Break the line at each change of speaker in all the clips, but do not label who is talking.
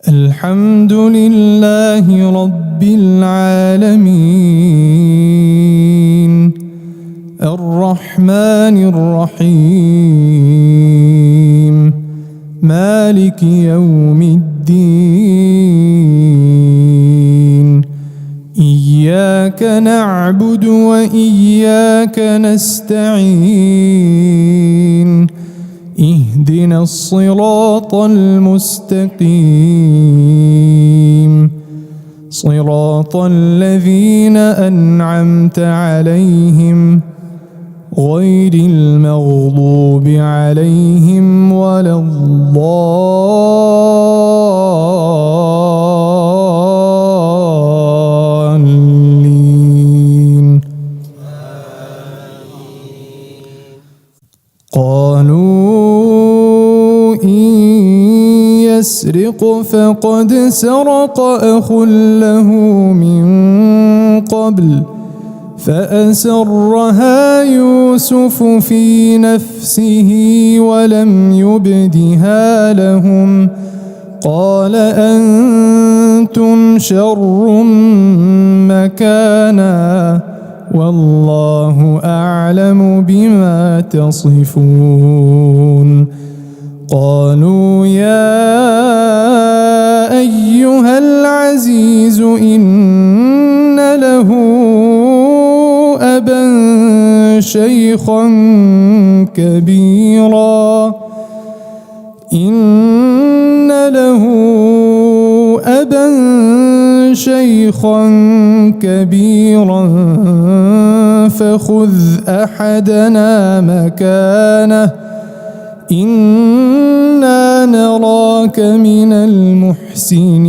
الحمد لله رب العالمين الرحمن الرحيم مالك يوم الدين إياك نعبد وإياك نستعين اهدنا الصراط المستقيم صراط الذين أنعمت عليهم غير المغضوب عليهم ولا الضالين. قالوا إن يسرق فقد سرق أخ له من قبل فأسرها يوسف في نفسه ولم يبدها لهم قال أنتم شر مكانا والله أعلم بما تصفون. قالوا يا أيها العزيز إن له أبا شيخا كبيرا فخذ أحدنا مكانه إنا نراك من المحسنين.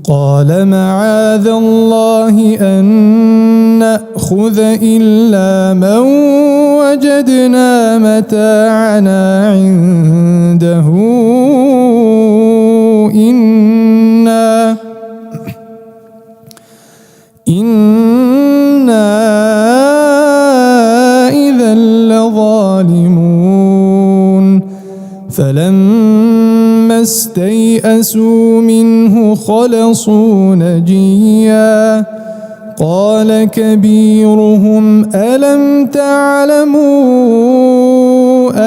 قال معاذ الله أن نأخذ إلا من وجدنا متاعنا عنده إنا إذا لظالمون. فلما استيئسوا منه خلصوا نجيا قال كبيرهم ألم تعلموا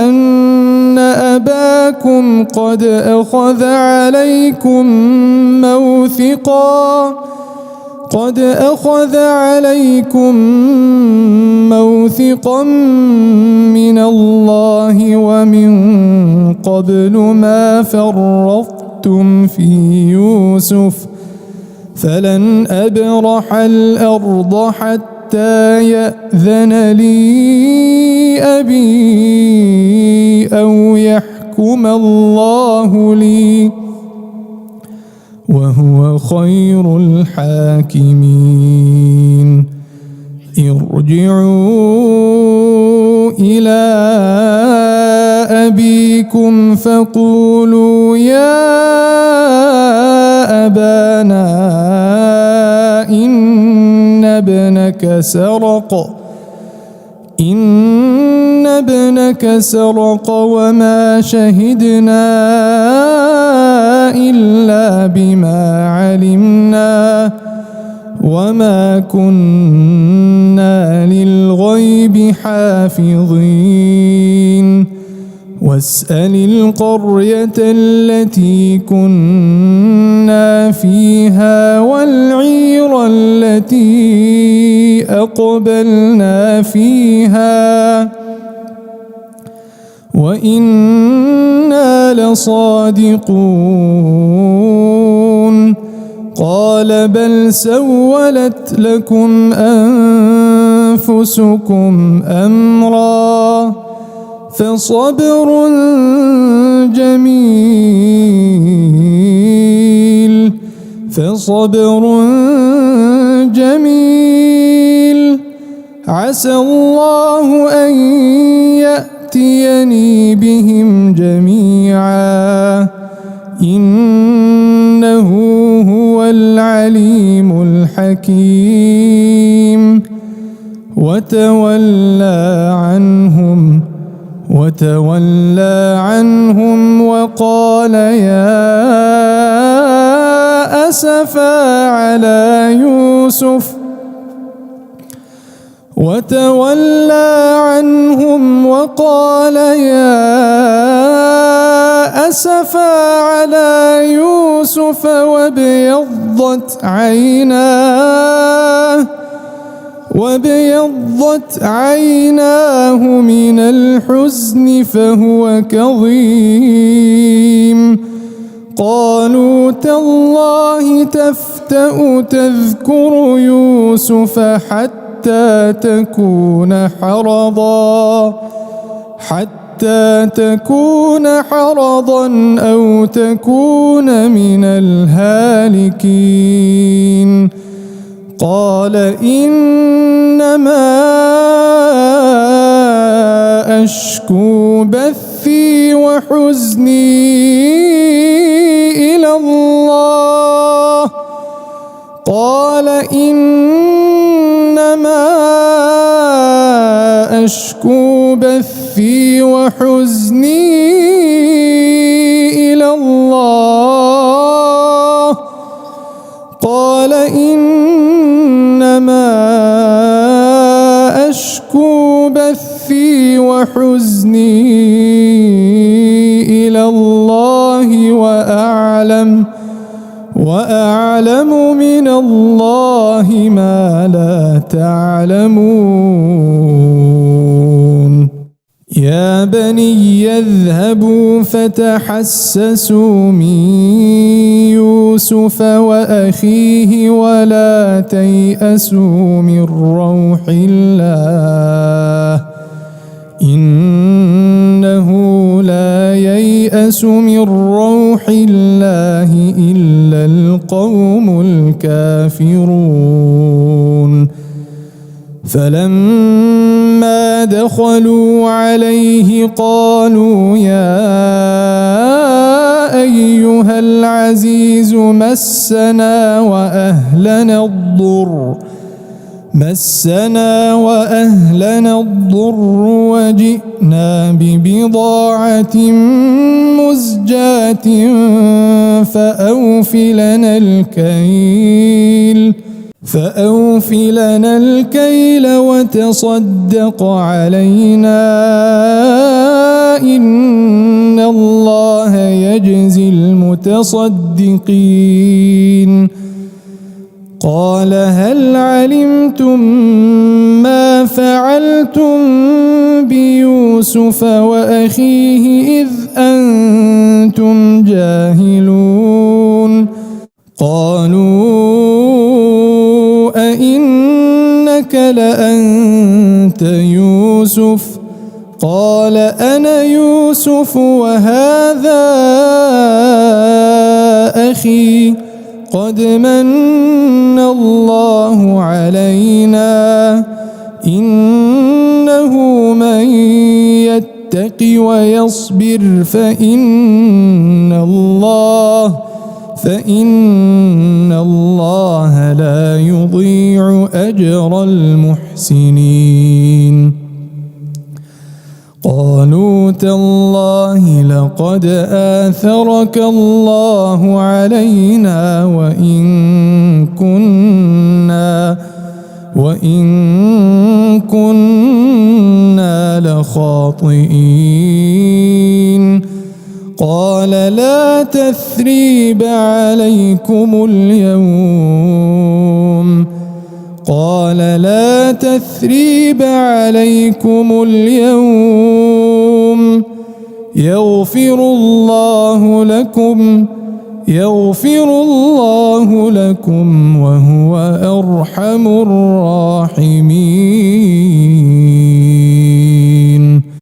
أن أباكم قد أخذ عليكم موثقا من الله ومن قبل ما فرطتم في يوسف فلن أبرح الأرض حتى يأذن لي أبي أو يحكم الله لي وهو خير الحاكمين. ارجعوا إلى أبيكم فقولوا يا أبانا إن ابنك سرق وما شهدنا إلا بما علمنا وما كنا للغيب حافظين. واسأل القرية التي كنا فيها والعير التي أقبلنا فيها وإنا لصادقون. قال بل سولت لكم أنفسكم أمرا فصبر جميل عسى الله أن يأتيني بهم جميعا إنه هو العليم الحكيم. وتولى عنهم وتولى عنهم وقال يا أسفا على يوسف وتولى عنهم وقال يا أسفا على يوسف وابيضت عيناه من الحزن فهو كظيم قالوا تالله تفتأ تذكر يوسف حتى تكون حرضا أو تكون من الهالكين قال إنما أشكو بثي وحزني إلى الله أشكو بثي وحزني إلى الله قال إنما أشكو بثي وحزني إلى الله وأعلم من الله ما لا تعلمون يا بني اذهبوا فتحسسوا من يوسف وأخيه ولا تيأسوا من روح الله إنه لا ييأس من روح الله إلا القوم الكافرون فلما دخلوا عليه قالوا يا أيها العزيز مسنا وأهلنا الضر وجئنا ببضاعة مزجاة فأوف لنا الكيل وتصدق علينا إن الله يجزي المتصدقين قال هل علمتم ما فعلتم بيوسف وأخيه إذ أنتم جاهلون قالوا أئنك لأنت يوسف قال أنا يوسف وهذا أخي قد من الله علينا إنه من يتق ويصبر فإن الله لا يضيع أجر المحسنين قالوا تالله لقد آثرك الله علينا وإن كنا لخاطئين قال لا تثريب عليكم اليوم يغفر الله لكم وهو أرحم الراحمين.